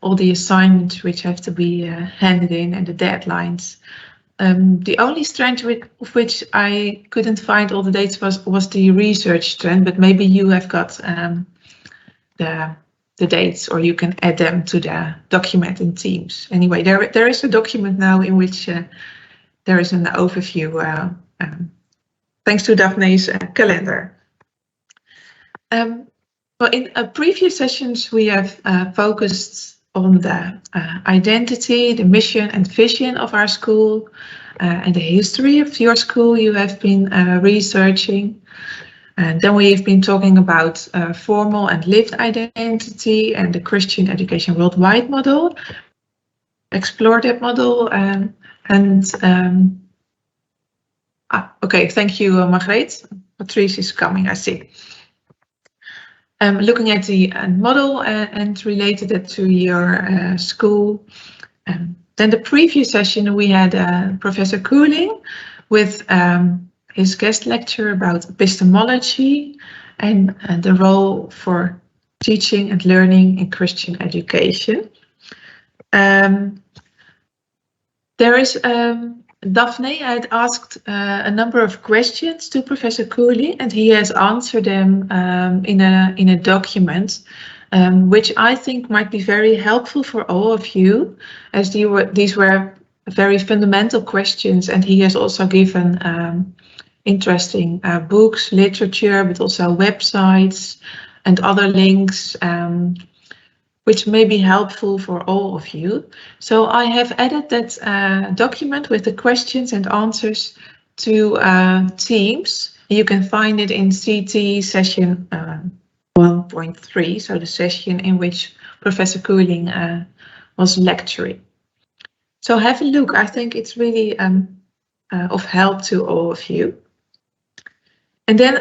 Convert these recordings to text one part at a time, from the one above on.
all the assignments which have to be handed in and the deadlines. The only strand of which I couldn't find all the dates was the research strand, but maybe you have got the dates, or you can add them to the document in Teams. Anyway, there is a document now in which there is an overview thanks to Daphne's calendar. Well, in previous sessions, we have focused on the identity, the mission and vision of our school, and the history of your school you have been researching. And then we have been talking about formal and lived identity and the Christian Education Worldwide model. Explore that model okay, thank you, Margreet. Patrice is coming, I see. Looking at the model and related it to your school. Then the previous session we had Professor Cooling with his guest lecture about epistemology and the role for teaching and learning in Christian education. There is Daphne had asked a number of questions to Professor Cooling, and he has answered them in a document, which I think might be very helpful for all of you, as these were very fundamental questions, and he has also given interesting books, literature, but also websites and other links, which may be helpful for all of you. So I have added that document with the questions and answers to Teams. You can find it in CT session 1.3, so the session in which Professor Cooling was lecturing. So have a look. I think it's really of help to all of you. And then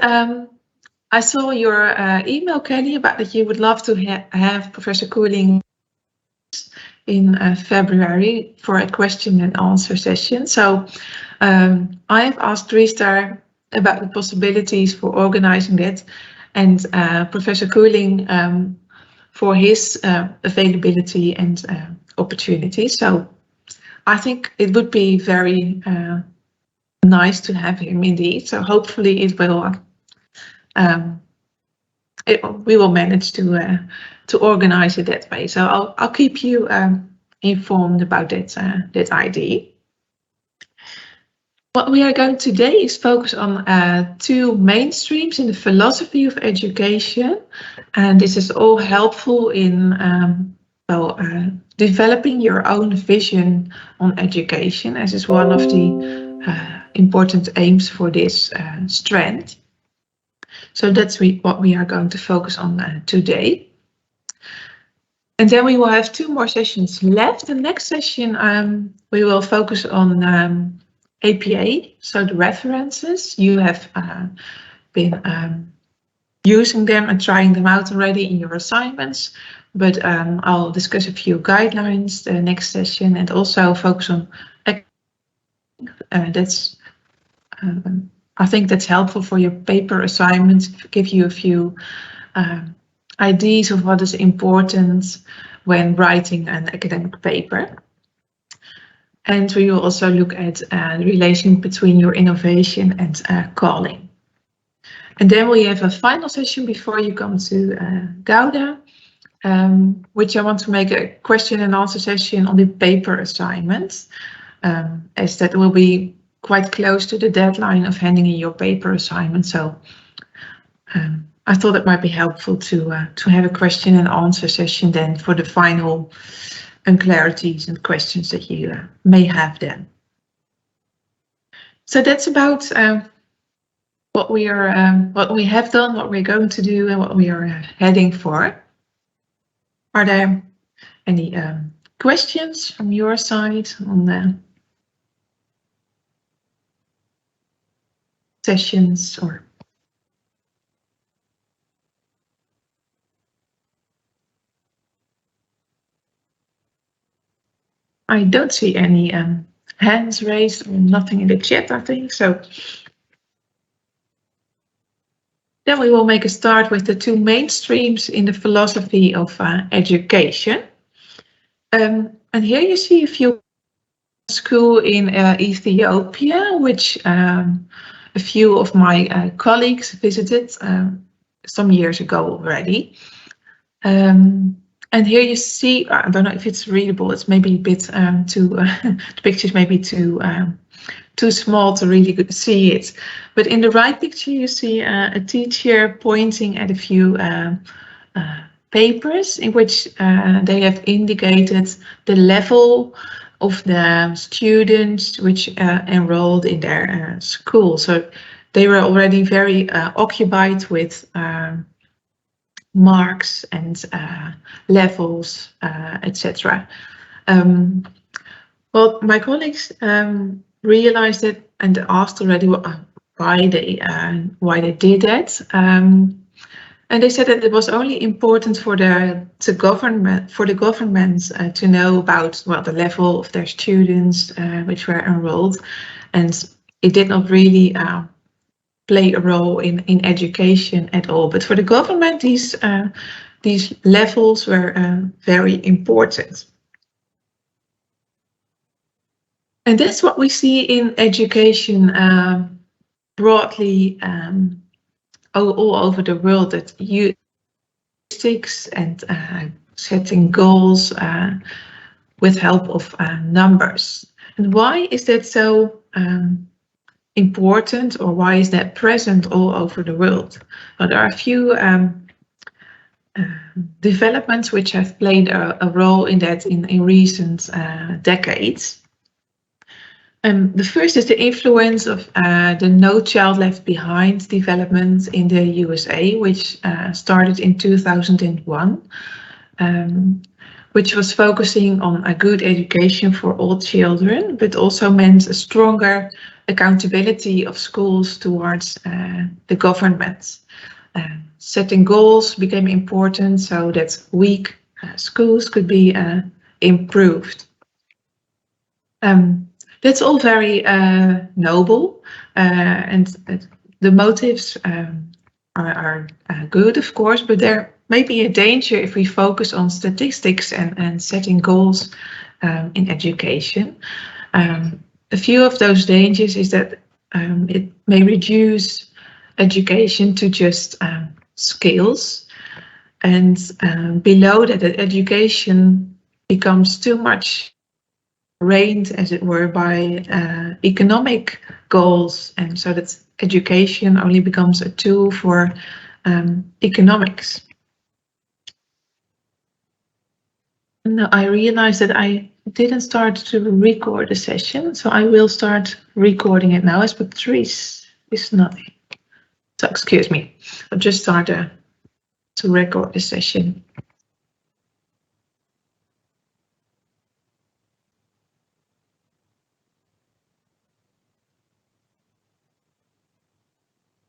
I saw your email, Kelly, about that you would love to have Professor Cooling in February for a question and answer session. So I have asked Driestar about the possibilities for organizing that, and Professor Cooling for his availability and opportunities. So I think it would be very nice to have him indeed. So hopefully it will. We will manage to organize it that way. So I'll keep you informed about that idea. What we are going today is focus on two mainstreams in the philosophy of education, and this is all helpful in developing your own vision on education, as is one of the important aims for this strand. So that's what we are going to focus on today. And then we will have two more sessions left. The next session we will focus on APA, so the references. You have been using them and trying them out already in your assignments, but I'll discuss a few guidelines the next session and also focus on I think that's helpful for your paper assignments, give you a few ideas of what is important when writing an academic paper. And we will also look at the relation between your innovation and calling. And then we have a final session before you come to Gouda, which I want to make a question and answer session on the paper assignment, as that will be quite close to the deadline of handing in your paper assignment. So I thought it might be helpful to have a question and answer session then for the final unclarities and questions that you may have then. So that's about what we have done, what we're going to do, and what we are heading for. Are there any questions from your side on the sessions or? I don't see any hands raised or nothing in the chat, I think. So then we will make a start with the two mainstreams in the philosophy of education. And here you see a few school in Ethiopia, which a few of my colleagues visited some years ago already. And here you see, I don't know if it's readable, it's maybe a bit too, the picture's maybe too small to really see it. But in the right picture, you see a teacher pointing at a few papers in which they have indicated the level of the students which enrolled in their school. So they were already very occupied with marks and levels, etc. Well, my colleagues realized it and asked already why they did that. And they said that it was only important for the government to know about the level of their students which were enrolled, and it did not really play a role in education at all. But for the government, these levels were very important. And that's what we see in education broadly all over the world, that statistics and setting goals with help of numbers. And why is that so important, or why is that present all over the world? Well, there are a few developments which have played a role in that in recent decades. The first is the influence of the No Child Left Behind development in the USA, which started in 2001, which was focusing on a good education for all children, but also meant a stronger accountability of schools towards the government. Setting goals became important so that weak schools could be improved. That's all very noble, and the motives are good, of course, but there may be a danger if we focus on statistics and setting goals in education. A few of those dangers is that it may reduce education to just skills, and below that, education becomes too much reigned, as it were, by economic goals, and so that education only becomes a tool for economics. Now I realize that I didn't start to record the session, so I will start recording it now, as Patrice is not. So excuse me, I'll just start to record the session.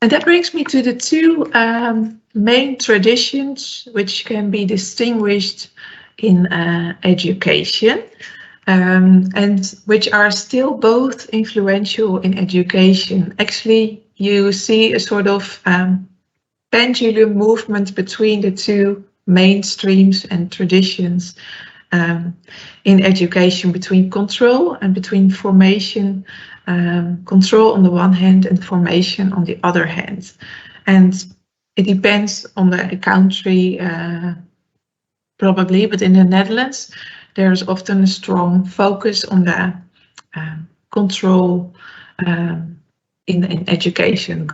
And that brings me to the two main traditions which can be distinguished in education, and which are still both influential in education. Actually, you see a sort of pendulum movement between the two mainstreams and traditions in education, between control and between formation. Control on the one hand and formation on the other hand. And it depends on the country, probably, but in the Netherlands, there's often a strong focus on the control in education.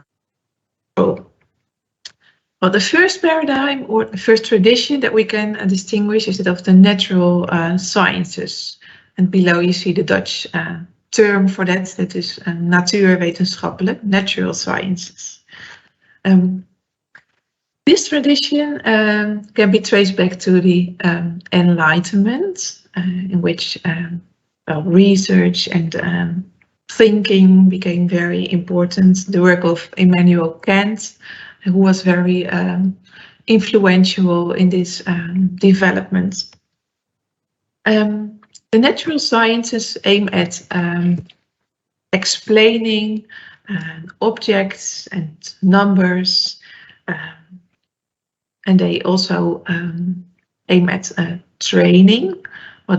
Well, the first paradigm or the first tradition that we can distinguish is that of the natural sciences. And below you see the Dutch term for that is natuurwetenschappelijk, natural sciences. This tradition can be traced back to the Enlightenment, in which research and thinking became very important. The work of Immanuel Kant, who was very influential in this development. The natural sciences aim at explaining objects and numbers, and they also aim at training. or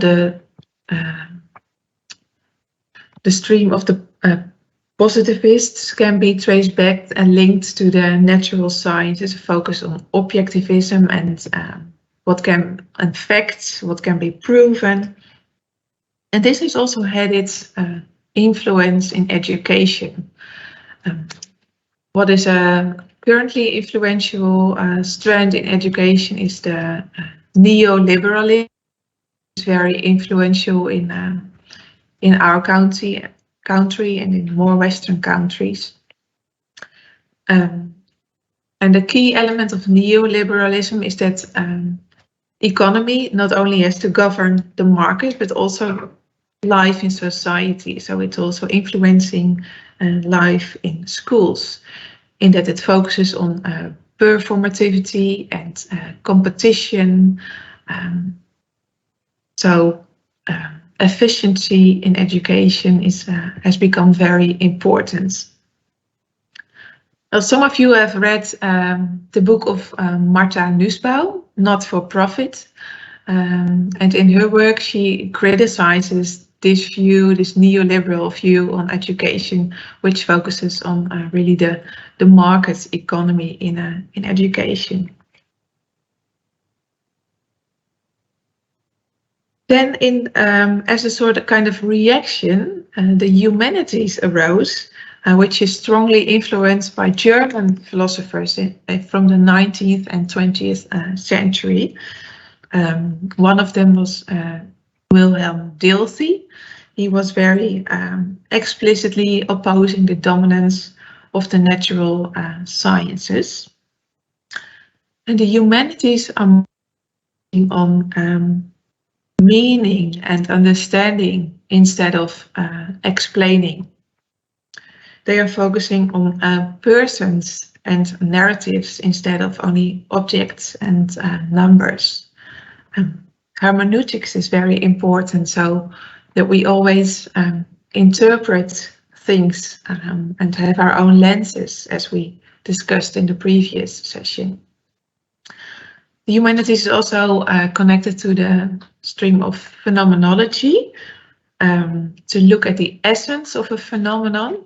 the stream of the positivists can be traced back and linked to the natural sciences, a focus on objectivism and facts, what can be proven. And this has also had its influence in education. What is a currently influential strand in education is the neoliberalism. It's very influential in our country and in more Western countries. And the key element of neoliberalism is that economy not only has to govern the market, but also life in society. So it's also influencing life in schools, in that it focuses on performativity and competition. Efficiency in education has become very important. Well, some of you have read the book of Martha Nussbaum, Not for Profit. And in her work, she criticizes this neoliberal view on education, which focuses on really the market economy in education. Then, as a sort of kind of reaction, the humanities arose, which is strongly influenced by German philosophers from the 19th and 20th century. One of them was Wilhelm Dilthey. He was very explicitly opposing the dominance of the natural sciences. And the humanities are on meaning and understanding instead of explaining. They are focusing on persons and narratives instead of only objects and numbers. Hermeneutics is very important, so that we always interpret things and have our own lenses, as we discussed in the previous session. The humanities is also connected to the stream of phenomenology, to look at the essence of a phenomenon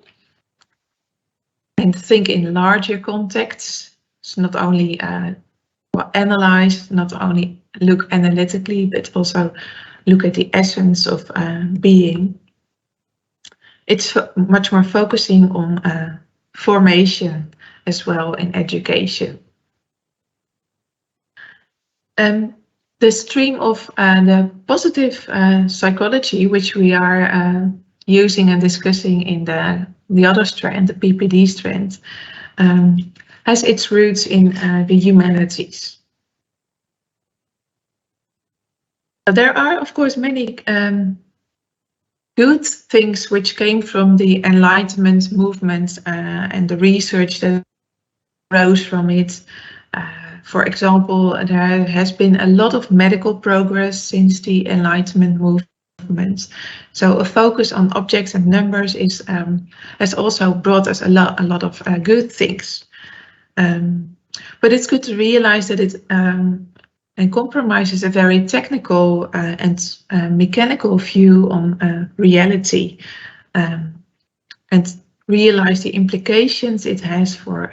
and think in larger contexts. It's not only analyze, not only look analytically, but also look at the essence of being. It's much more focusing on formation as well in education. The stream of the positive psychology, which we are using and discussing in the other strand, the PPD strand, has its roots in the humanities. There are, of course, many good things which came from the Enlightenment movement and the research that arose from it. For example, there has been a lot of medical progress since the Enlightenment movement. So a focus on objects and numbers has also brought us a lot of good things. But it's good to realize that it compromises a very technical and mechanical view on reality, and realize the implications it has for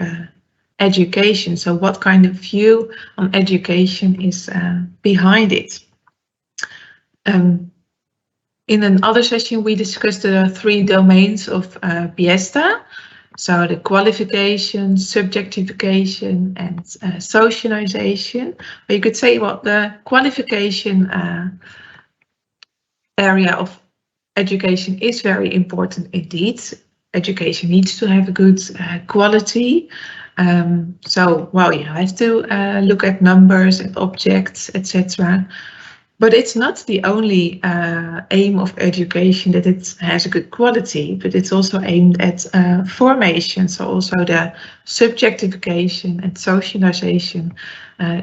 education. So what kind of view on education is behind it? In another session, we discussed the 3 domains of Biesta. So the qualification, subjectification, and socialization. But you could say, well, the qualification area of education is very important indeed. Education needs to have a good quality. So, well, you have to look at numbers and objects, etc. But it's not the only aim of education that it has a good quality, but it's also aimed at formation. So also the subjectification and socialization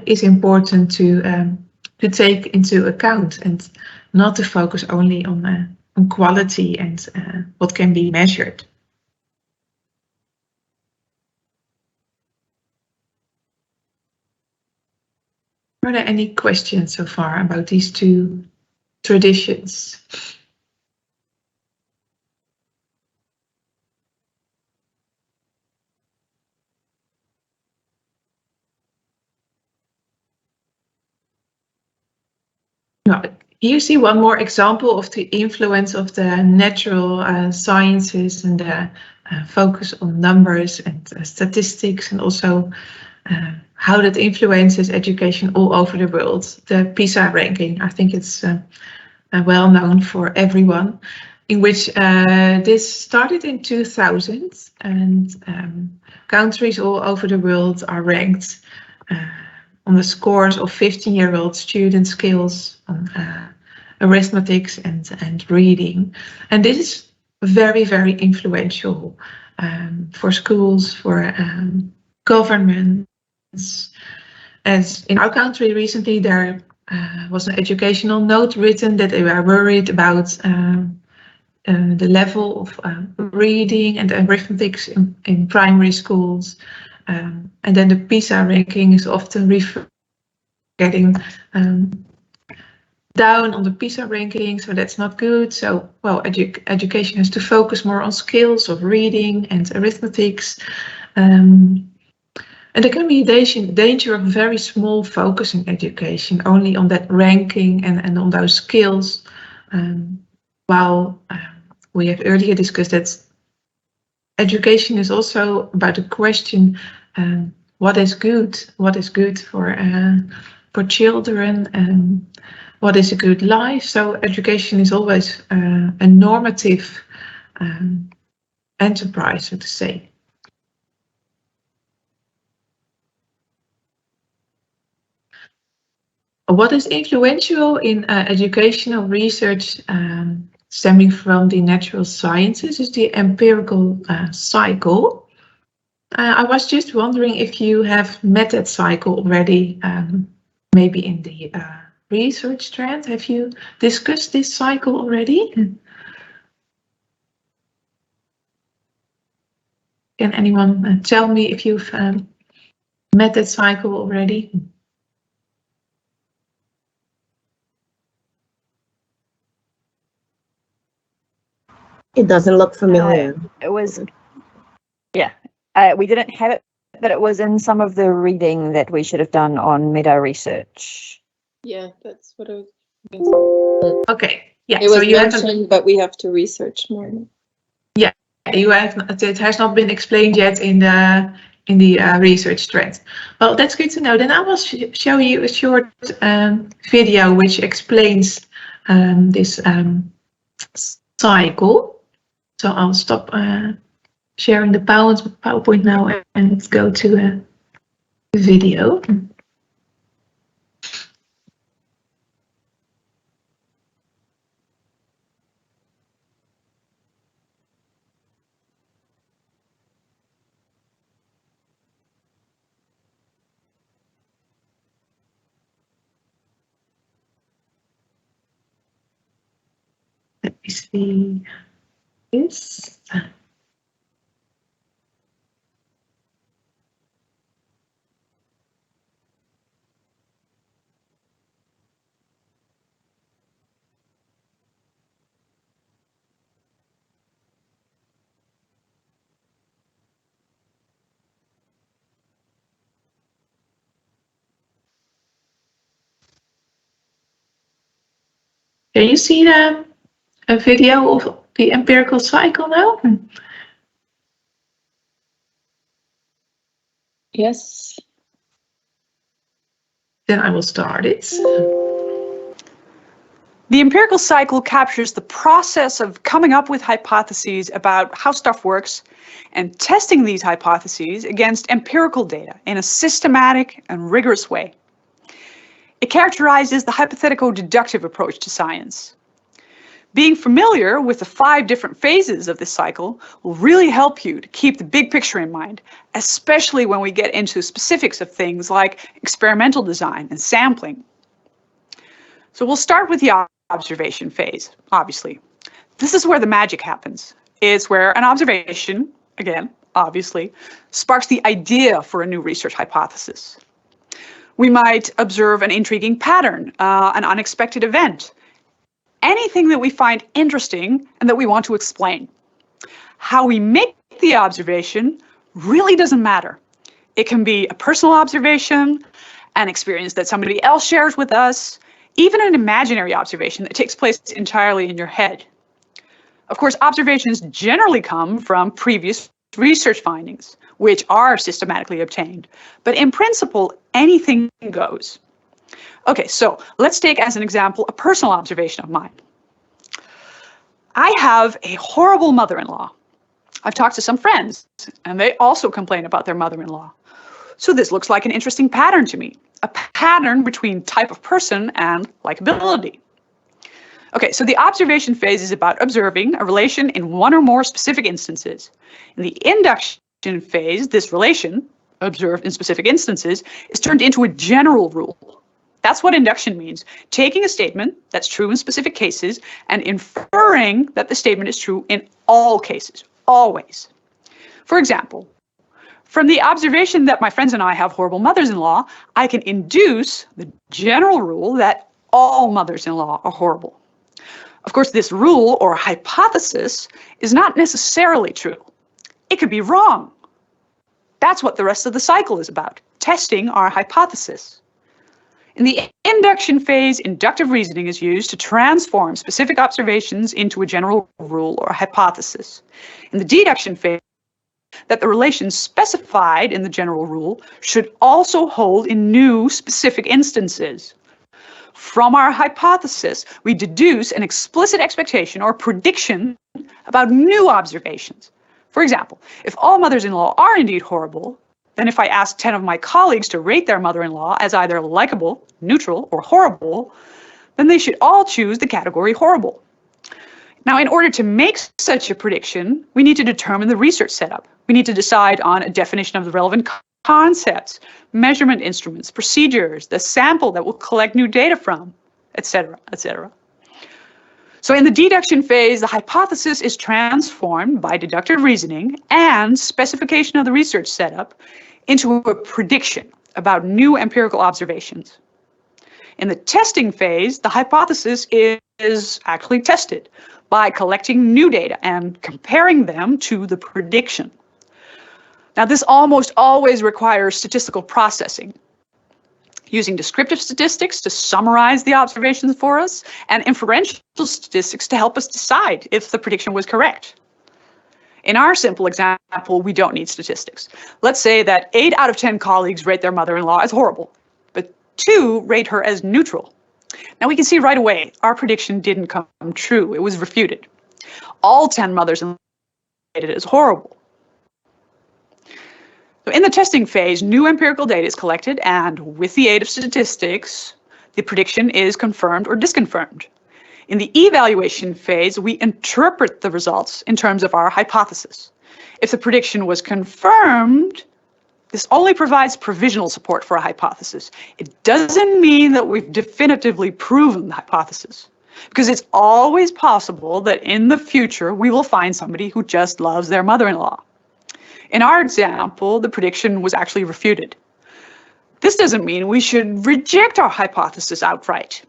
is important to take into account, and not to focus only on quality and what can be measured. Are there any questions so far about these 2 traditions. Now, you see one more example of the influence of the natural sciences and the focus on numbers and statistics, and also how that influences education all over the world. The PISA ranking, I think it's well known for everyone, in which this started in 2000, and countries all over the world are ranked on the scores of 15-year-old student skills on arithmetics and reading. And this is very, very influential for schools, for governments. As in our country recently, there was an educational note written that they were worried about the level of reading and arithmetics in primary schools. And then the PISA ranking is often getting down on the PISA ranking, so that's not good. So, well, education has to focus more on skills of reading and arithmetics. And there can be a danger of very small focus in education, only on that ranking and on those skills, while we have earlier discussed that education is also about the question, what is good for children, and what is a good life. So education is always a normative enterprise, so to say. What is influential in educational research stemming from the natural sciences is the empirical cycle. I was just wondering if you have met that cycle already, maybe in the research trend. Have you discussed this cycle already? Can anyone tell me if you've met that cycle already? It doesn't look familiar. It was, yeah, we didn't have it, but it was in some of the reading that we should have done on meta research. Yeah, that's what I was. Okay, yeah. It was mentioned, but we have to research more. Yeah, you have. It has not been explained yet in the research trend. Well, that's good to know. Then I will show you a short video which explains this cycle. So I'll stop sharing the PowerPoint now and go to the video. Let me see this. Can you see a video of the empirical cycle now? Yes. Then I will start it. The empirical cycle captures the process of coming up with hypotheses about how stuff works and testing these hypotheses against empirical data in a systematic and rigorous way. It characterizes the hypothetical deductive approach to science. Being familiar with the 5 different phases of this cycle will really help you to keep the big picture in mind, especially when we get into specifics of things like experimental design and sampling. So we'll start with the observation phase, obviously. This is where the magic happens. It's where an observation, again, obviously, sparks the idea for a new research hypothesis. We might observe an intriguing pattern, an unexpected event, anything that we find interesting and that we want to explain. How we make the observation really doesn't matter. It can be a personal observation, an experience that somebody else shares with us, even an imaginary observation that takes place entirely in your head. Of course, observations generally come from previous research findings, which are systematically obtained. But in principle, anything goes. Okay, so let's take as an example a personal observation of mine. I have a horrible mother-in-law. I've talked to some friends, and they also complain about their mother-in-law. So this looks like an interesting pattern to me, a pattern between type of person and likability. Okay, so the observation phase is about observing a relation in one or more specific instances. In the induction phase, this relation, observed in specific instances, is turned into a general rule. That's what induction means, taking a statement that's true in specific cases and inferring that the statement is true in all cases, always. For example, from the observation that my friends and I have horrible mothers-in-law, I can induce the general rule that all mothers-in-law are horrible. Of course, this rule or hypothesis is not necessarily true. It could be wrong. That's what the rest of the cycle is about, testing our hypothesis. In the induction phase, inductive reasoning is used to transform specific observations into a general rule or hypothesis. In the deduction phase, that the relations specified in the general rule should also hold in new specific instances. From our hypothesis, we deduce an explicit expectation or prediction about new observations. For example, if all mothers-in-law are indeed horrible, then if I ask 10 of my colleagues to rate their mother-in-law as either likable, neutral, or horrible, then they should all choose the category horrible. Now, in order to make such a prediction, we need to determine the research setup. We need to decide on a definition of the relevant concepts, measurement instruments, procedures, the sample that we'll collect new data from, etc., etc. So in the deduction phase, the hypothesis is transformed by deductive reasoning and specification of the research setup into a prediction about new empirical observations. In the testing phase, the hypothesis is actually tested by collecting new data and comparing them to the prediction. Now, this almost always requires statistical processing, using descriptive statistics to summarize the observations for us, and inferential statistics to help us decide if the prediction was correct. In our simple example, we don't need statistics. Let's say that 8 out of 10 colleagues rate their mother-in-law as horrible, but 2 rate her as neutral. Now we can see right away, our prediction didn't come true. It was refuted. All 10 mothers-in-law rated as horrible. So in the testing phase, new empirical data is collected, and with the aid of statistics, the prediction is confirmed or disconfirmed. In the evaluation phase, we interpret the results in terms of our hypothesis. If the prediction was confirmed, this only provides provisional support for a hypothesis. It doesn't mean that we've definitively proven the hypothesis, because it's always possible that in the future we will find somebody who just loves their mother-in-law. In our example, the prediction was actually refuted. This doesn't mean we should reject our hypothesis outright.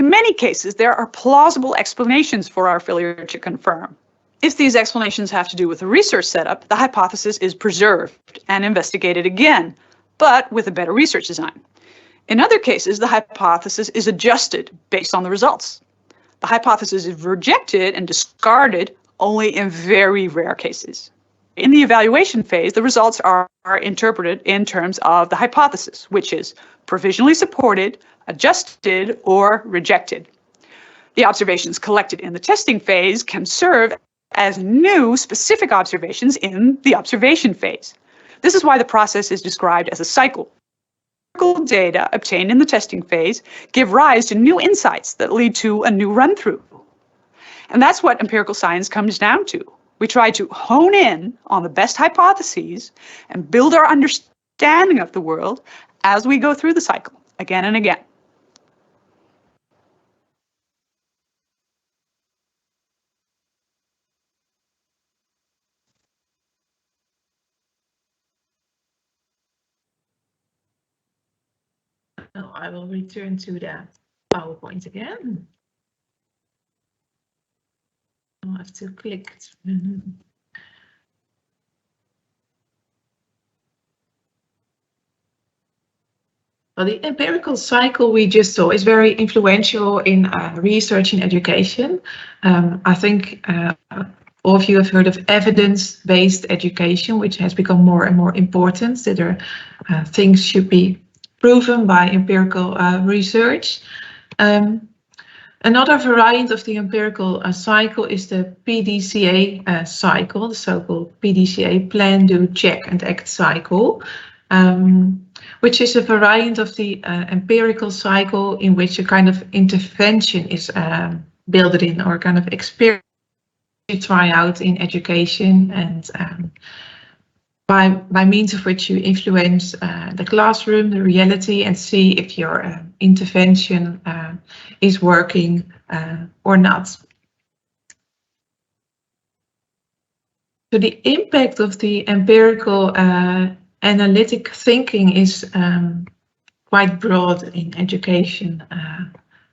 In many cases, there are plausible explanations for our failure to confirm. If these explanations have to do with the research setup, the hypothesis is preserved and investigated again, but with a better research design. In other cases, the hypothesis is adjusted based on the results. The hypothesis is rejected and discarded only in very rare cases. In the evaluation phase, the results are interpreted in terms of the hypothesis, which is provisionally supported, adjusted, or rejected. The observations collected in the testing phase can serve as new specific observations in the observation phase. This is why the process is described as a cycle. Empirical data obtained in the testing phase give rise to new insights that lead to a new run-through. And that's what empirical science comes down to. We try to hone in on the best hypotheses and build our understanding of the world as we go through the cycle again and again. Now I will return to the PowerPoint again. have to click. Well, the empirical cycle we just saw is very influential in research in education. I think all of you have heard of evidence-based education, which has become more and more important, that things should be proven by empirical research. Another variant of the empirical cycle is the PDCA cycle, the so-called PDCA, plan, do, check and act cycle, which is a variant of the empirical cycle in which a kind of intervention is built in, or kind of experience you try out in education, and by means of which you influence the classroom, the reality, and see if your intervention is working or not. So the impact of the empirical analytic thinking is quite broad in education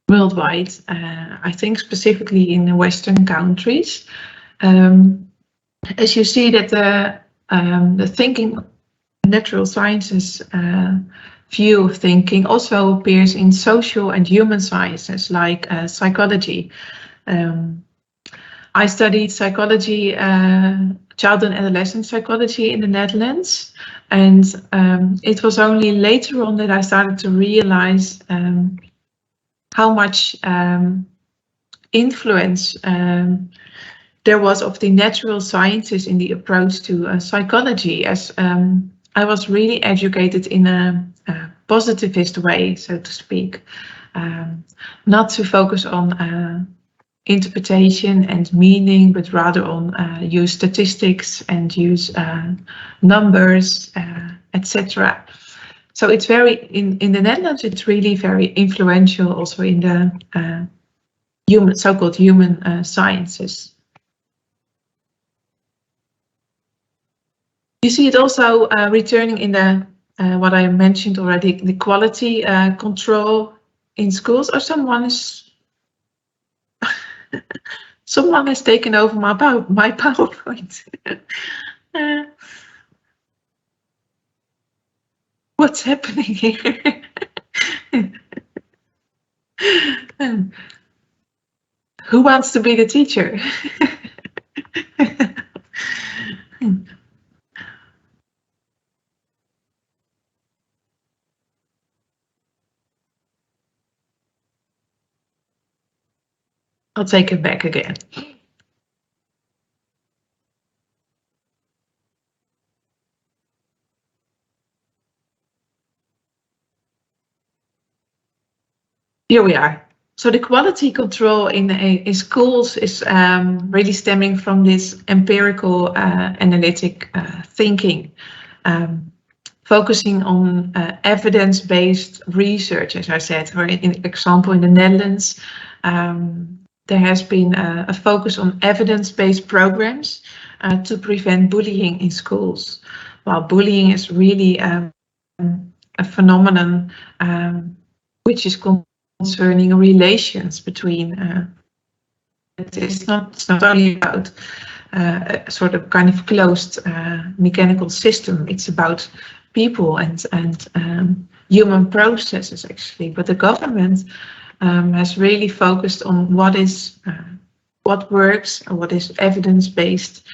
worldwide. I think specifically in the Western countries. As you see that the thinking, natural sciences view of thinking also appears in social and human sciences like psychology. I studied psychology, child and adolescent psychology in the Netherlands, and it was only later on that I started to realize how much influence there was of the natural sciences in the approach to psychology, as I was really educated in a positivist way, so to speak, not to focus on interpretation and meaning, but rather on use statistics and use numbers, etc. So it's very, in the Netherlands, it's really very influential also in the so-called human sciences. You see it also returning in the what I mentioned already, the quality control in schools. Or someone has taken over my PowerPoint. What's happening here? Who wants to be the teacher? I'll take it back again. Here we are. So the quality control in schools is really stemming from this empirical analytic thinking, focusing on evidence-based research, as I said. For example, in the Netherlands, there has been a focus on evidence-based programs to prevent bullying in schools. While bullying is really a phenomenon which is concerning relations between. It's not only about a sort of kind of closed mechanical system. It's about people and human processes actually. But the government has really focused on what works and what is evidence-based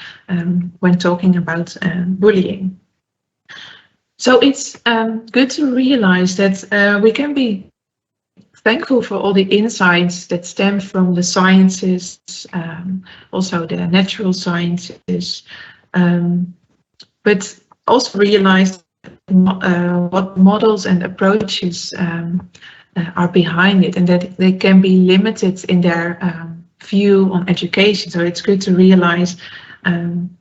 when talking about bullying. So it's good to realize that we can be thankful for all the insights that stem from the sciences, also the natural sciences, but also realize what models and approaches are behind it, and that they can be limited in their view on education. So it's good to realize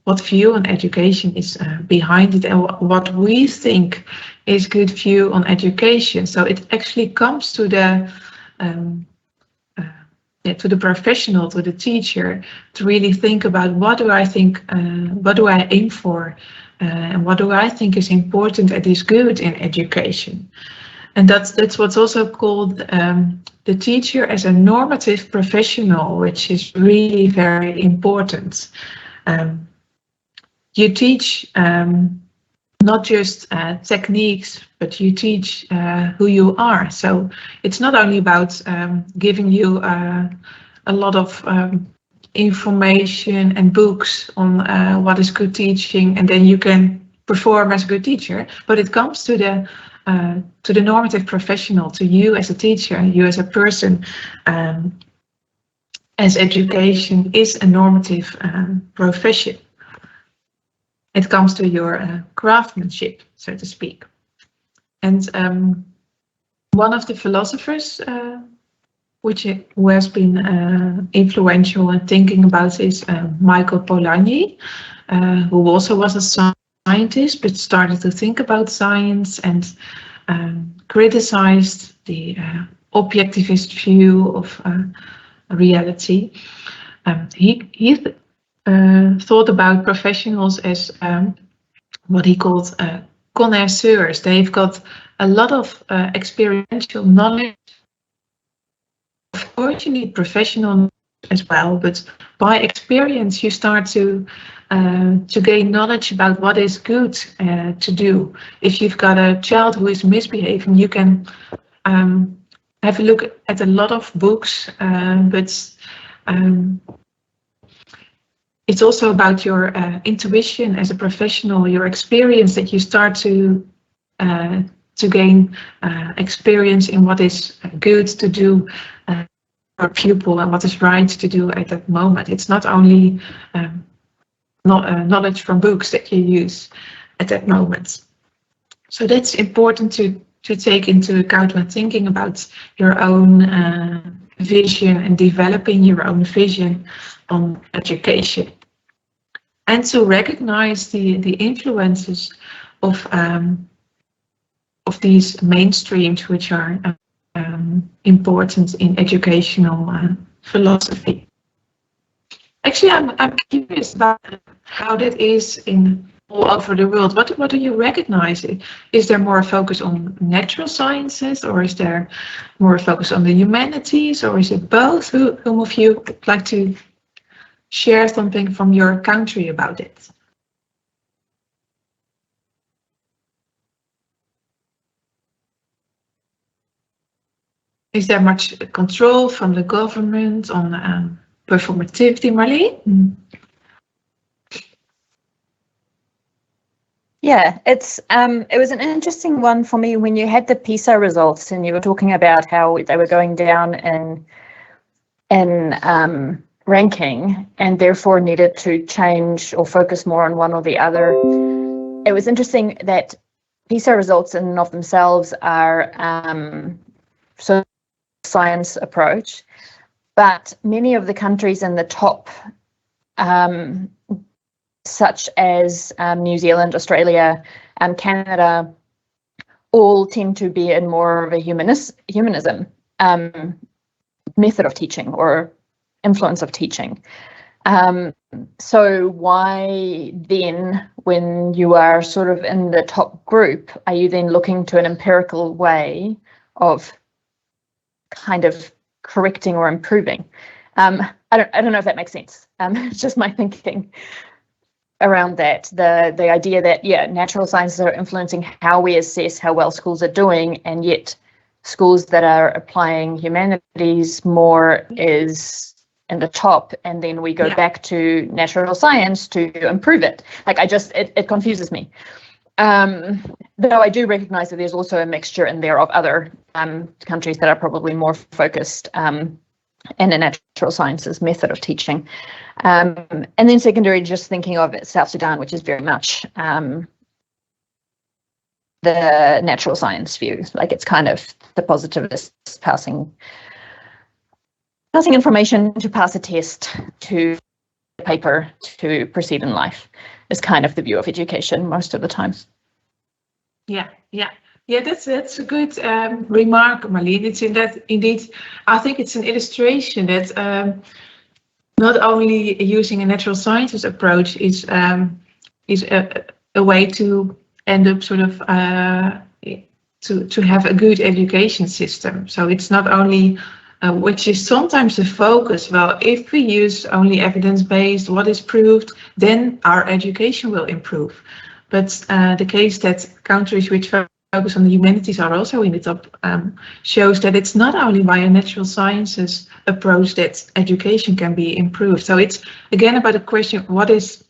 what view on education is behind it, and what we think is good view on education. So it actually comes to the professional, to the teacher, to really think about what do I think, what do I aim for, and what do I think is important and is good in education. And that's what's also called the teacher as a normative professional, which is really very important. You teach not just techniques, but you teach who you are. So it's not only about giving you a lot of information and books on what is good teaching, and then you can perform as a good teacher, but it comes to the normative professional, to you as a teacher, you as a person, as education is a normative profession. It comes to your craftsmanship, so to speak. And one of the philosophers who has been influential in thinking about this, Michael Polanyi, who also was a scientist but started to think about science and criticized the objectivist view of reality. He thought about professionals as what he called connoisseurs. They've got a lot of experiential knowledge. Of course, you need professional knowledge as well, but by experience, you start to gain knowledge about what is good to do. If you've got a child who is misbehaving, you can have a look at a lot of books, but it's also about your intuition as a professional, your experience, that you start to gain experience in what is good to do for a pupil and what is right to do at that moment. It's not only knowledge from books that you use at that moment. So that's important to take into account when thinking about your own vision and developing your own vision on education, and to recognize the influences of these mainstreams which are important in educational philosophy. Actually, I'm curious about how that is in all over the world. What do you recognize? Is there more focus on natural sciences, or is there more focus on the humanities, or is it both? Whom of you would like to share something from your country about it? Is there much control from the government on performativity, Marleen? Yeah, it was an interesting one for me when you had the PISA results and you were talking about how they were going down in ranking and therefore needed to change or focus more on one or the other. It was interesting that PISA results in and of themselves are so science approach, but many of the countries in the top, such as New Zealand, Australia, and Canada, all tend to be in more of a humanism method of teaching or influence of teaching. So why then, when you are sort of in the top group, are you then looking to an empirical way of kind of correcting or improving? I don't know if that makes sense. It's just my thinking around that. The idea that, yeah, natural sciences are influencing how we assess how well schools are doing, and yet schools that are applying humanities more is in the top, and then we go back to natural science to improve it. Like, it confuses me. Though I do recognize that there's also a mixture in there of other countries that are probably more focused in the natural sciences method of teaching. And then secondary, just thinking of South Sudan, which is very much the natural science view. Like, it's kind of the positivists passing information to pass a test, to a paper, to proceed in life, is kind of the view of education most of the time. Yeah, that's a good remark, Marleen. It's indeed, I think it's an illustration that not only using a natural sciences approach is a way to end up sort of to have a good education system. So it's not only, which is sometimes the focus, well, if we use only evidence-based, what is proved, then our education will improve. But the case that countries which focus on the humanities are also in the top shows that it's not only by a natural sciences approach that education can be improved. So it's again about the question: what is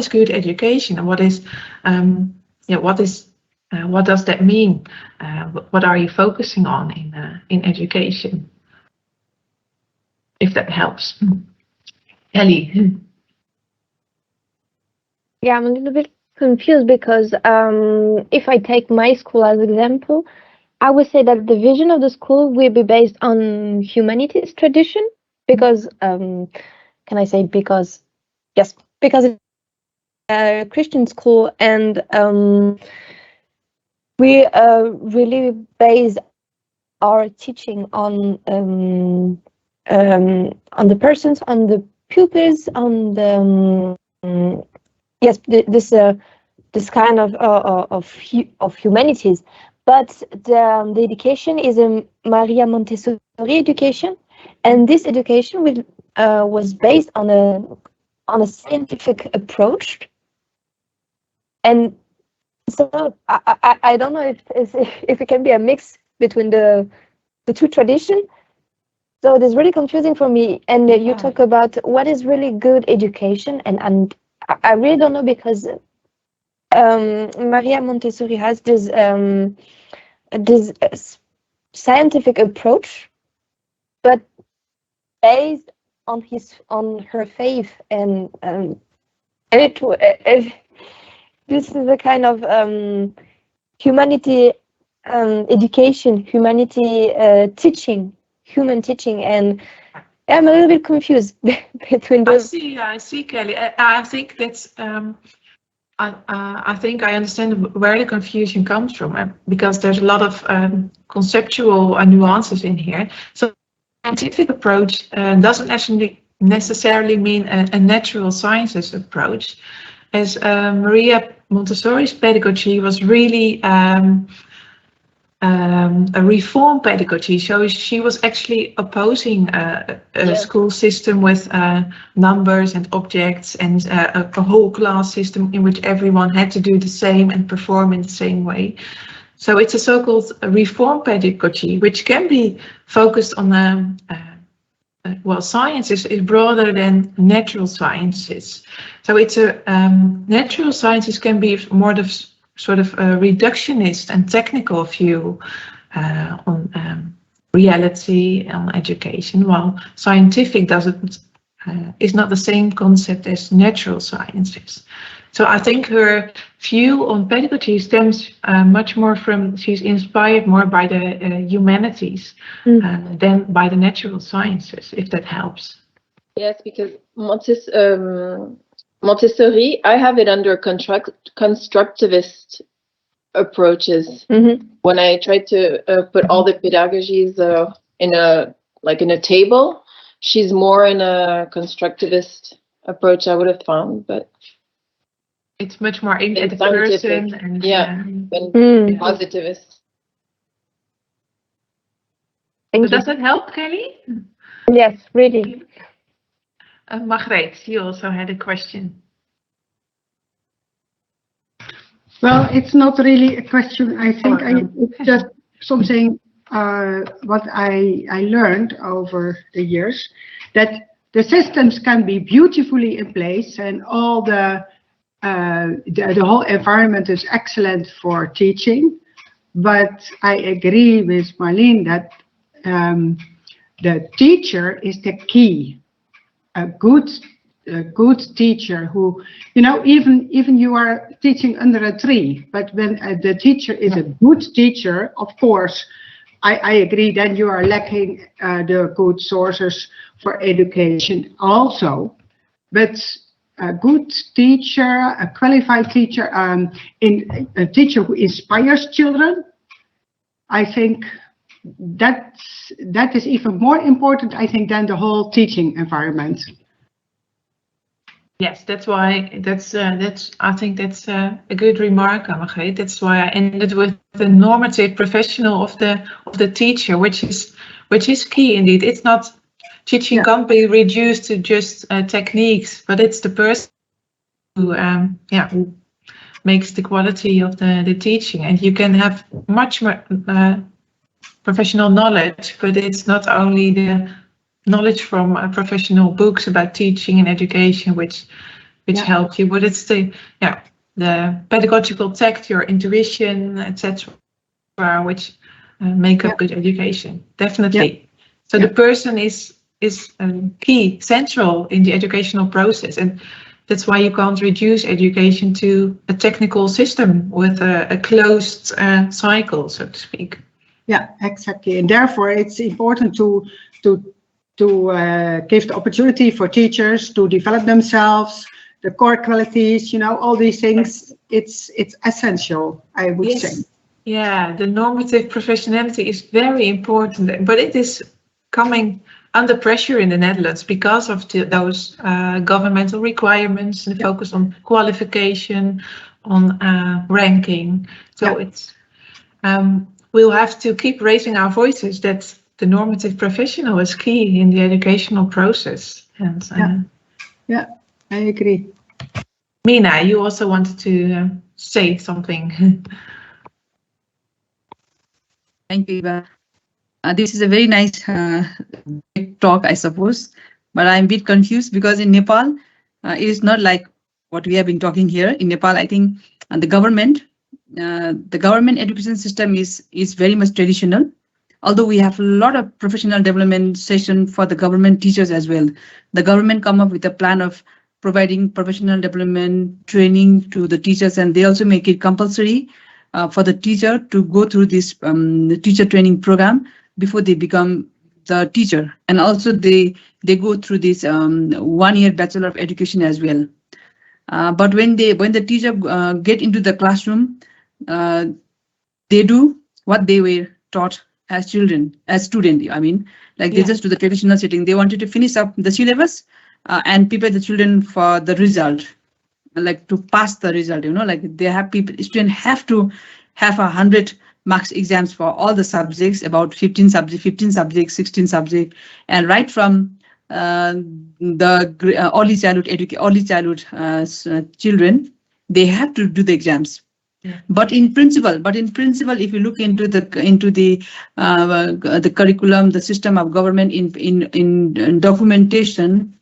good education, and what does that mean? What are you focusing on in education? If that helps, Ellie. Yeah, I'm a little bit confused because if I take my school as example, I would say that the vision of the school will be based on humanities tradition because can I say because yes, because it's a Christian school, and we really base our teaching on the persons, on the pupils, on the yes, this kind of humanities. But the education is a Maria Montessori education, and this education was based on a scientific approach. And so I don't know if it can be a mix between the two traditions. So it is really confusing for me. And you talk about what is really good education, and I really don't know, because Maria Montessori has this scientific approach, but based on her faith, and this is a kind of humanity education, humanity teaching, human teaching, and I'm a little bit confused between those. I see, Kelly. I think that's. I think I understand where the confusion comes from, because there's a lot of conceptual nuances in here. So, scientific approach doesn't necessarily mean a natural sciences approach, as Maria Montessori's pedagogy was really a reform pedagogy. So she was actually opposing a school system with numbers and objects and a whole class system in which everyone had to do the same and perform in the same way. So it's a so-called reform pedagogy, which can be focused on well, science is broader than natural sciences. So it's a natural sciences can be more the sort of a reductionist and technical view on reality and education, while scientific is not the same concept as natural sciences. So I think her view on pedagogy stems much more from, she's inspired more by the humanities than by the natural sciences, if that helps. Yes, because Montessori, I have it under constructivist approaches. Mm-hmm. When I try to put all the pedagogies in a table, she's more in a constructivist approach, I would have found, but it's much more aimed at the person, and than positivist. So does that help, Kelly? Yes, really. Margreet, you also had a question. Well, it's not really a question. I think it's just something what I learned over the years, that the systems can be beautifully in place and all the whole environment is excellent for teaching. But I agree with Marleen that the teacher is the key. A good teacher who, even you are teaching under a tree, but when the teacher is a good teacher, of course, I agree, then you are lacking the good sources for education also. But a good teacher, a qualified teacher, a teacher who inspires children, I think that is even more important, I think, than the whole teaching environment. Yes, that's why I think that's a good remark, Margreet. That's why I ended with the normative professional of the teacher, which is key indeed. It's not teaching Yeah. can't be reduced to just techniques, but it's the person who who makes the quality of the teaching. And you can have much more professional knowledge, but it's not only the knowledge from professional books about teaching and education which Yeah. help you, but it's the pedagogical tact, your intuition, etc., which make up good education. Definitely. So the person is key, central in the educational process, and that's why you can't reduce education to a technical system with a closed cycle, so to speak. Yeah, exactly. And therefore, it's important to give the opportunity for teachers to develop themselves, the core qualities, all these things. It's essential, I would say. Yeah, the normative professionality is very important, but it is coming under pressure in the Netherlands because of those governmental requirements and focus on qualification, on ranking. So it's we'll have to keep raising our voices that the normative professional is key in the educational process. And yeah, I agree. Mina, you also wanted to say something. Thank you, Eva. This is a very nice talk, I suppose, but I'm a bit confused because in Nepal, it is not like what we have been talking here. In Nepal, I think the government education system is very much traditional. Although we have a lot of professional development session for the government teachers as well. The government come up with a plan of providing professional development training to the teachers, and they also make it compulsory for the teacher to go through this teacher training program before they become the teacher. And also they go through this 1 year Bachelor of Education as well. But when the teacher get into the classroom, they do what they were taught as student. I mean, like they just do the traditional setting. They wanted to finish up the syllabus and prepare the children for the result, like to pass the result. Like they have students have to have 100 marks exams for all the subjects, about 15 subjects, 16 subjects, and right from the early childhood children, they have to do the exams. But in principle, if you look into the curriculum, the system of government in documentation,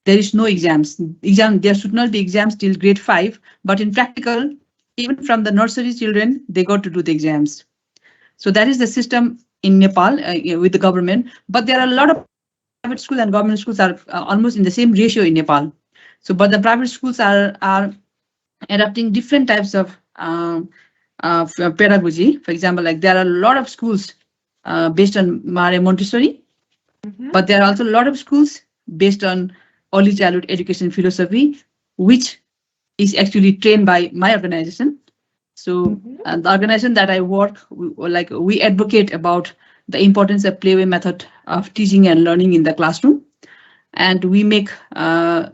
there is no exams. There should not be exams till grade 5. But in practical, even from the nursery children, they got to do the exams. So that is the system in Nepal with the government. But there are a lot of private schools and government schools are almost in the same ratio in Nepal. So, but the private schools are adopting different types of pedagogy. For example, like there are a lot of schools based on Mare Montessori, but there are also a lot of schools based on early childhood education philosophy, which is actually trained by my organization. So the organization that I work, we advocate about the importance of playway method of teaching and learning in the classroom, and we make the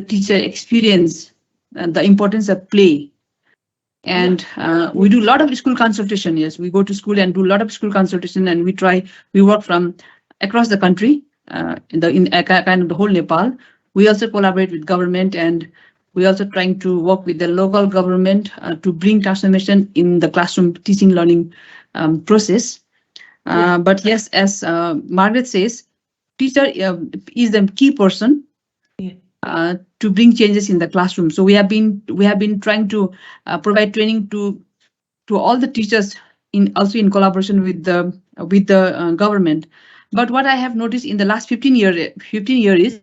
teacher experience the importance of play. And we do a lot of school consultation. Yes, we go to school and do a lot of school consultation, and we work from across the country, in kind of the whole Nepal. We also collaborate with government, and we also trying to work with the local government to bring transformation in the classroom teaching learning process. But yes, as Margaret says, teacher is the key person to bring changes in the classroom. So we have been trying to provide training to all the teachers also in collaboration with the government. But what I have noticed in the last 15 years is,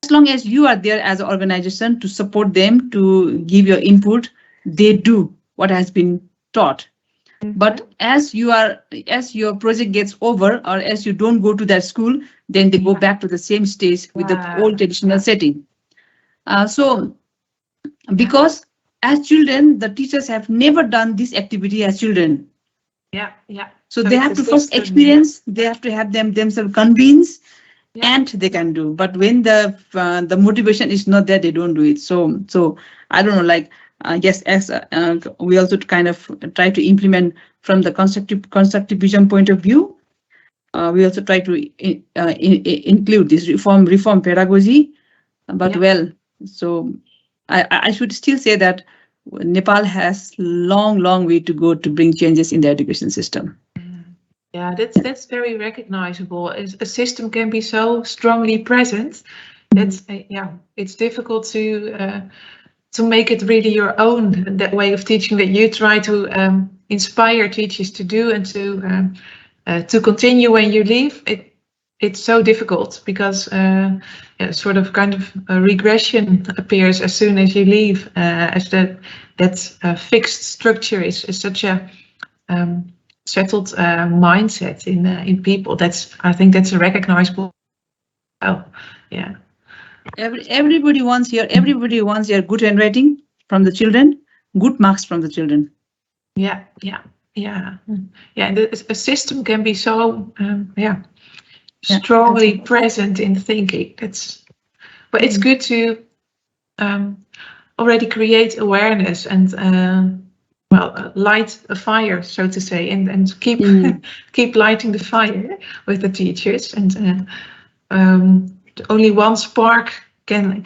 as long as you are there as an organization to support them, to give your input, they do what has been taught. But as your project gets over, or as you don't go to that school, then they go back to the same stage with the old traditional setting. So because as children, the teachers have never done this activity as children. So they have to first experience, they have to have themselves convinced, and they can do. But when the motivation is not there, they don't do it. So I don't know, like yes, as we also kind of try to implement from the constructive vision point of view. We also try to include this reform pedagogy, but well, so I should still say that Nepal has long way to go to bring changes in the education system. Yeah, that's very recognizable. A system can be so strongly present. That's it's difficult to make it really your own. That way of teaching that you try to inspire teachers to do and to continue when you leave. It's so difficult because sort of kind of a regression appears as soon as you leave, as that fixed structure is such a settled mindset in people. I think that's a recognizable. Oh, yeah. Everybody wants your good handwriting from the children, good marks from the children. Yeah. A system can be so strongly present in thinking. But it's good to already create awareness and light a fire, so to say, and keep keep lighting the fire with the teachers. And only one spark can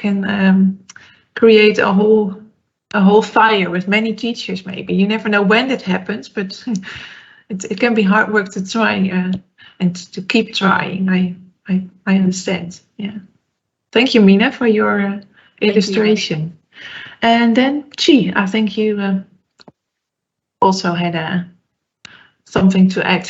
create a whole fire with many teachers. Maybe you never know when that happens, but it can be hard work to try and to keep trying. I understand. Yeah. Thank you, Mina, for your illustration. And then Chi, I think you also had something to add.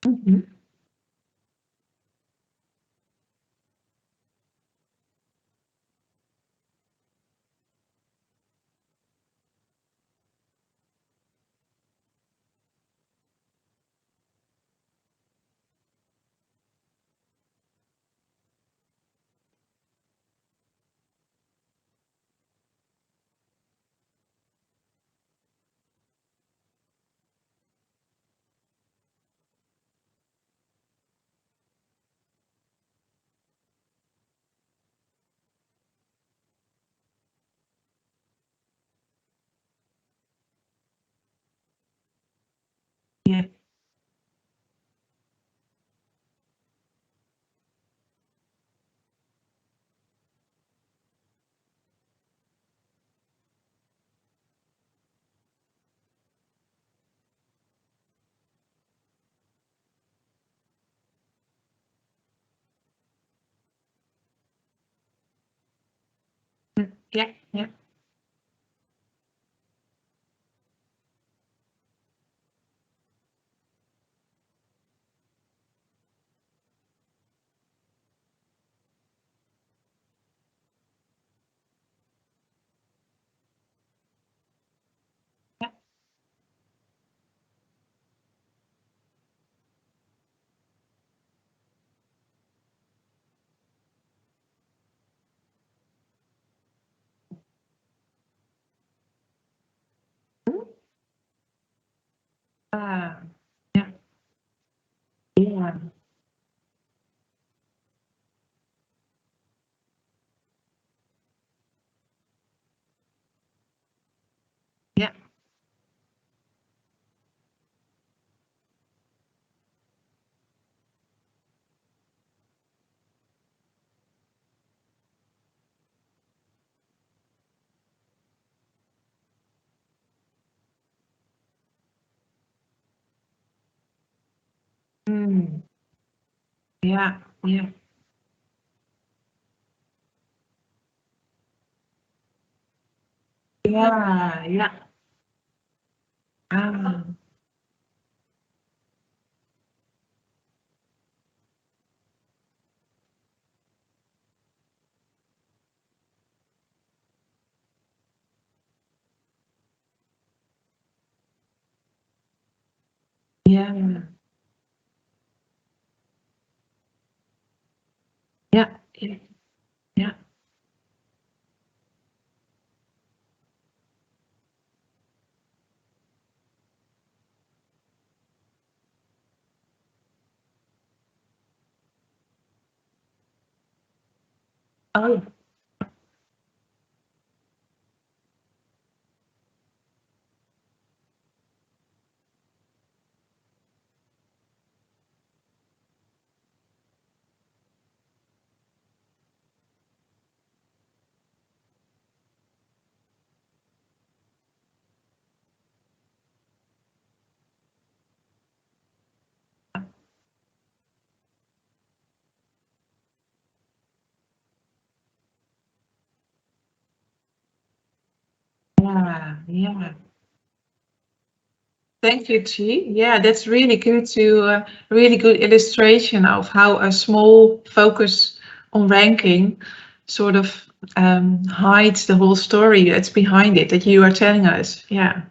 Mhm. Yeah. Yeah. Yeah. Ah, yeah. Yeah. Yeah. Mm. Yeah. Yeah. Yeah. Yeah. Ah, yeah. Yeah. Yeah. Yeah. Oh. Yeah. Thank you, Chi. Yeah, that's really good really good illustration of how a small focus on ranking sort of hides the whole story that's behind it that you are telling us. Yeah,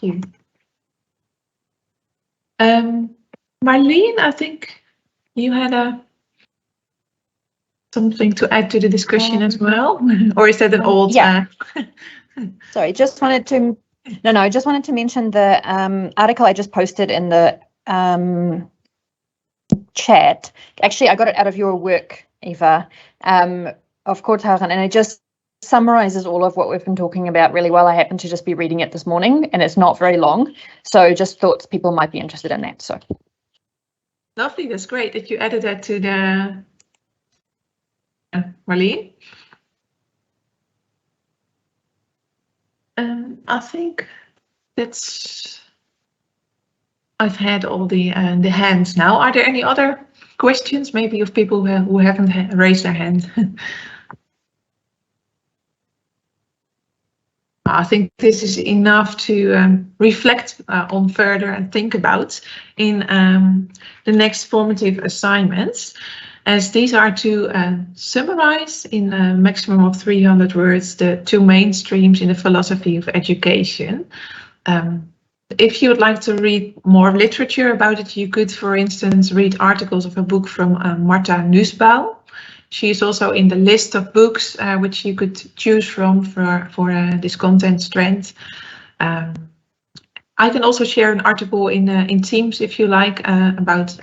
thank you. Marlene, I think you had something to add to the discussion as well, or is that an old? Yeah. Sorry, just wanted to. No, I just wanted to mention the article I just posted in the chat. Actually, I got it out of your work, Eva, of Korthagen, and it just summarizes all of what we've been talking about really well. I happened to just be reading it this morning, and it's not very long, so just thought people might be interested in that. So lovely, that's great that you added that to the Marlene. I think that's. I've had all the hands now. Are there any other questions, maybe of people who haven't raised their hand? I think this is enough to reflect on further and think about in the next formative assignments, as these are to summarize in a maximum of 300 words the two main streams in the philosophy of education. If you would like to read more literature about it, you could, for instance, read articles of a book from Marta Nussbaum. She is also in the list of books which you could choose from for this content strength. I can also share an article in Teams, if you like, about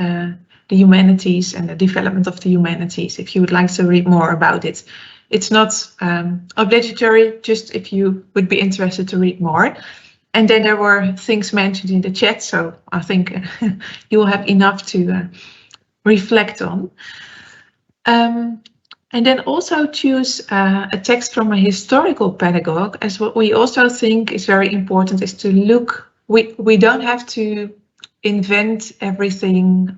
the humanities and the development of the humanities, if you would like to read more about it. It's not obligatory, just if you would be interested to read more. And then there were things mentioned in the chat, so I think you will have enough to reflect on. And then also choose a text from a historical pedagogue, as what we also think is very important is to look, we don't have to invent everything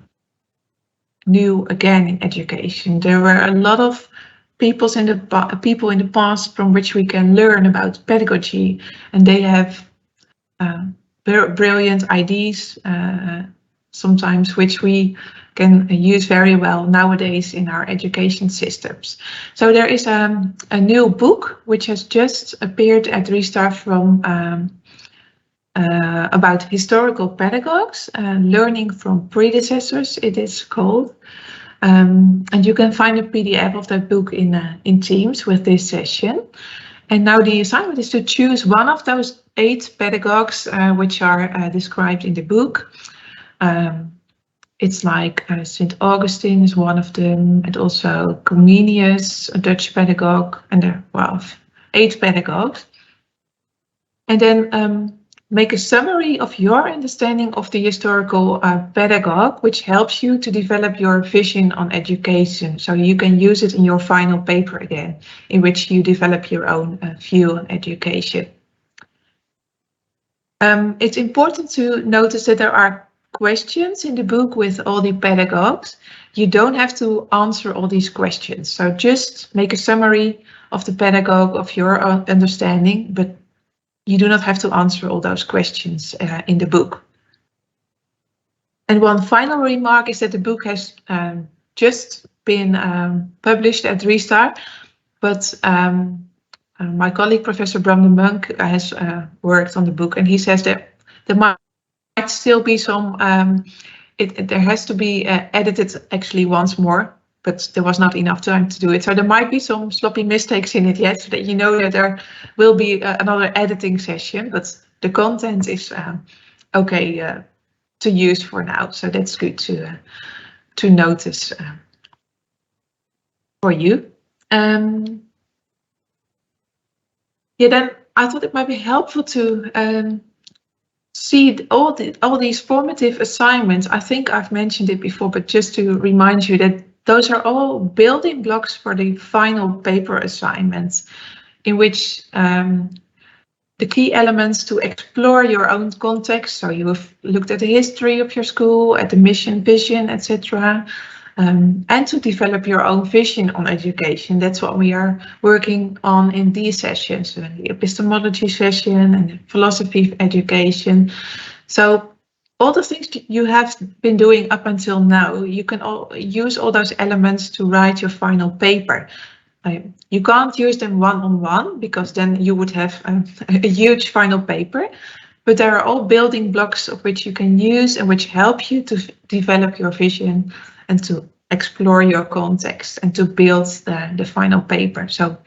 new again in education. There were a lot of people in the past from which we can learn about pedagogy, and they have brilliant ideas, sometimes which we can use very well nowadays in our education systems. So there is a new book which has just appeared at Driestar from about historical pedagogues, learning from predecessors, it is called. And you can find a PDF of that book in Teams with this session. And now the assignment is to choose one of those 8 pedagogues which are described in the book. It's like St. Augustine is one of them, and also Comenius, a Dutch pedagogue, and there are 8 pedagogues. And then make a summary of your understanding of the historical pedagogue, which helps you to develop your vision on education. So you can use it in your final paper again, in which you develop your own view on education. It's important to notice that there are questions in the book with all the pedagogues. You don't have to answer all these questions. So just make a summary of the pedagogue of your own understanding, but you do not have to answer all those questions in the book. And one final remark is that the book has just been published at Driestar, but my colleague, Professor Bram de Monk, has worked on the book, and he says that there might still be some, there has to be edited actually once more, but there was not enough time to do it. So there might be some sloppy mistakes in it yet, so that you know that there will be another editing session, but the content is okay to use for now. So that's good to notice for you. Yeah, then I thought it might be helpful to see all these formative assignments. I think I've mentioned it before, but just to remind you that those are all building blocks for the final paper assignments, in which the key elements to explore your own context. So you have looked at the history of your school, at the mission, vision, etc. And to develop your own vision on education. That's what we are working on in these sessions, the epistemology session and the philosophy of education. So all the things you have been doing up until now, you can use all those elements to write your final paper. You can't use them one-on-one because then you would have a huge final paper, but there are all building blocks of which you can use and which help you to develop your vision and to explore your context and to build the final paper. So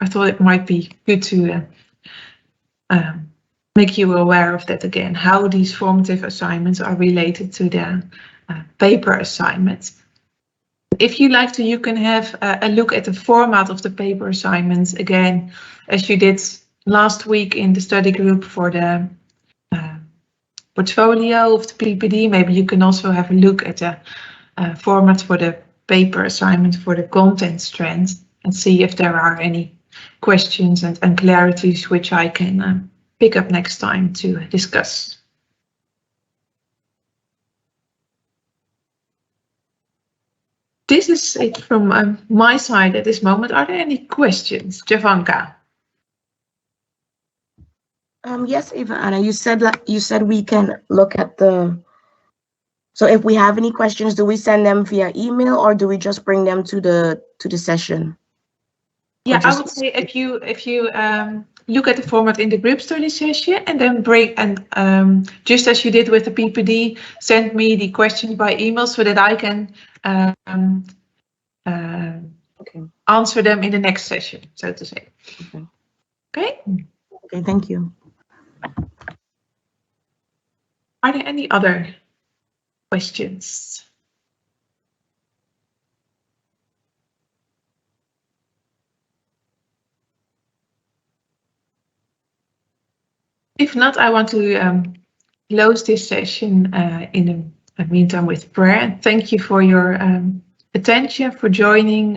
I thought it might be good to make you aware of that again, how these formative assignments are related to the paper assignments. If you like to, you can have a look at the format of the paper assignments again, as you did last week in the study group for the portfolio of the PPD. Maybe you can also have a look at the format for the paper assignment for the content strand and see if there are any questions and clarities which I can pick up next time to discuss. This is it from my side at this moment. Are there any questions, Javanka? Yes, Ivana, you said we can look at the. So if we have any questions, do we send them via email or do we just bring them to the session? Yeah, I would say if you look at the format in the group study session and then just as you did with the PPD, send me the questions by email so that I can answer them in the next session, so to say. Okay. Okay, thank you. Are there any other questions? If not, I want to close this session in the meantime with prayer. Thank you for your attention, for joining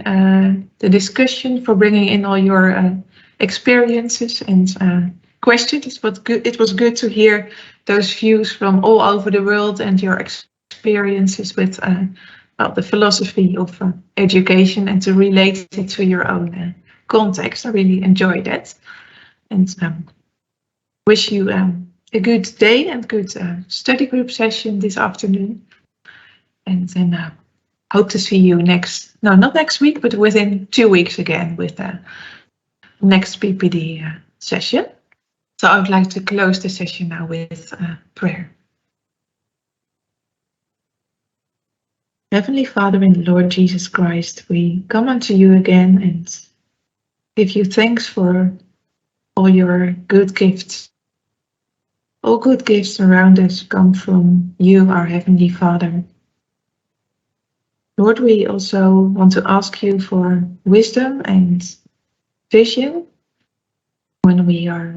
the discussion, for bringing in all your experiences and questions. It was good to hear those views from all over the world and your experiences with the philosophy of education and to relate it to your own context. I really enjoyed that. And wish you a good day and good study group session this afternoon. And then hope to see you not next week, but within 2 weeks again with the next PPD session. So I would like to close the session now with prayer. Heavenly Father, in the Lord Jesus Christ, we come unto you again and give you thanks for all your good gifts. All good gifts around us come from you, our Heavenly Father. Lord, we also want to ask you for wisdom and vision when we are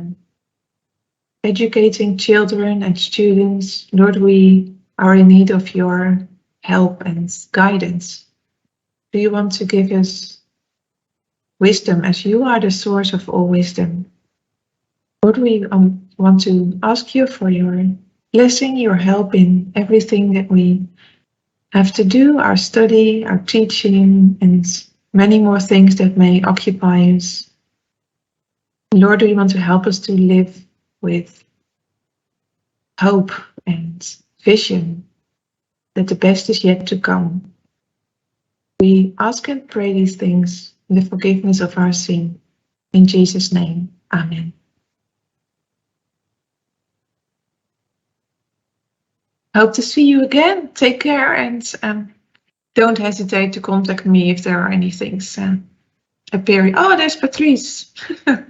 educating children and students. Lord, we are in need of your help and guidance. Do you want to give us wisdom as you are the source of all wisdom? Lord, we want to ask you for your blessing, your help in everything that we have to do, our study, our teaching, and many more things that may occupy us. Lord, do you want to help us to live with hope and vision that the best is yet to come? We ask and pray these things in the forgiveness of our sin. In Jesus' name, amen. Hope to see you again. Take care and don't hesitate to contact me if there are any things appearing. Oh, there's Patrice. The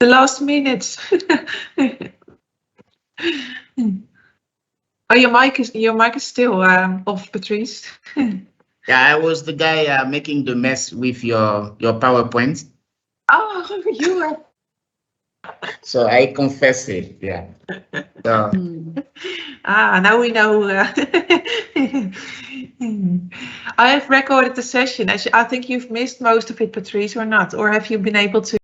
last minute. Oh, your mic is still off, Patrice. Yeah, I was the guy making the mess with your PowerPoint. Oh, you are. So I confess it. Yeah. So, Now we know. I have recorded the session. I think you've missed most of it, Patrice, or not? Or have you been able to?